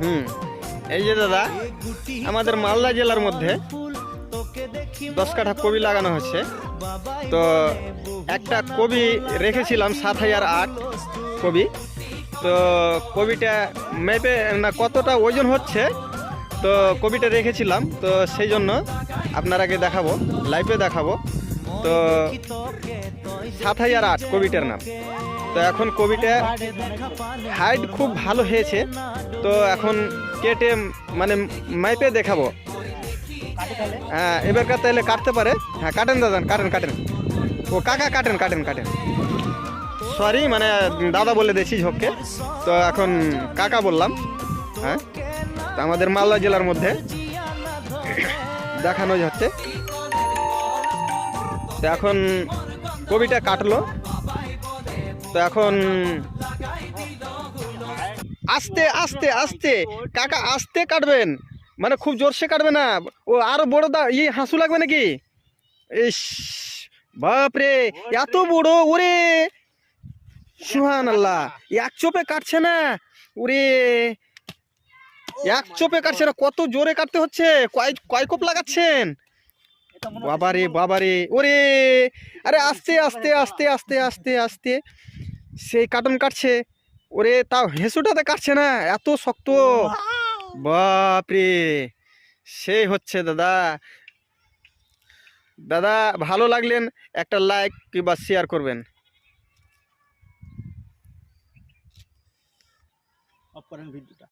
হুম, এই যে দাদা আমাদের মালদা জেলার মধ্যে 10 কাঠা কবি লাগানো হচ্ছে। তো একটা কবি রেখেছিলাম 7008 কবি। তো কবিটা মেপে না কতটা ওজন হচ্ছে, তো কবিটা রেখেছিলাম, তো সেই জন্য আপনারাকে দেখাবো, লাইভে দেখাবো। তো 7008 কবিটার নাম। তো এখন কবিটা হাইট খুব ভালো হয়েছে। তো এখন কেটে মানে মাইপে দেখাবো। হ্যাঁ, এবারকার তাহলে কাটতে পারে। হ্যাঁ, কাটেন দাদা, কাটেন কাটেন। ও কাকা, কাটেন কাটেন কাটেন। সরি, মানে দাদা বলে দিয়েছি ঝোঁককে, তো এখন কাকা বললাম। হ্যাঁ, তো আমাদের মালদা জেলার মধ্যে দেখানো যাচ্ছে। তো এখন কবিটা কাটলো। তো এখন আস্তে আস্তে আস্তে কাকা, আস্তে কাটবেন, মানে খুব জোরসে কাটবে না। ও আরো বড় হাসু লাগবে নাকি? ইস, বাপরে, এত বড়! ওরে সুবহানাল্লাহ, এক চোপে কাটছে না। ওরে, এক চোপে কাটছে না, কত জোরে কাটতে হচ্ছে। কয় কয় কোপ লাগাচ্ছেন? বাবারে বাবারে, ওরে, আরে আস্তে আস্তে আস্তে আস্তে আস্তে আস্তে সেই কাটন কাটছে। ওরে, তাও হেসুটাতে কাটছে না, এত শক্ত। বাপরে, সেই হচ্ছে দাদা। দাদা ভালো লাগলেন একটা লাইক কিংবা শেয়ার করবেন। অফ করেন ভিডিওটা।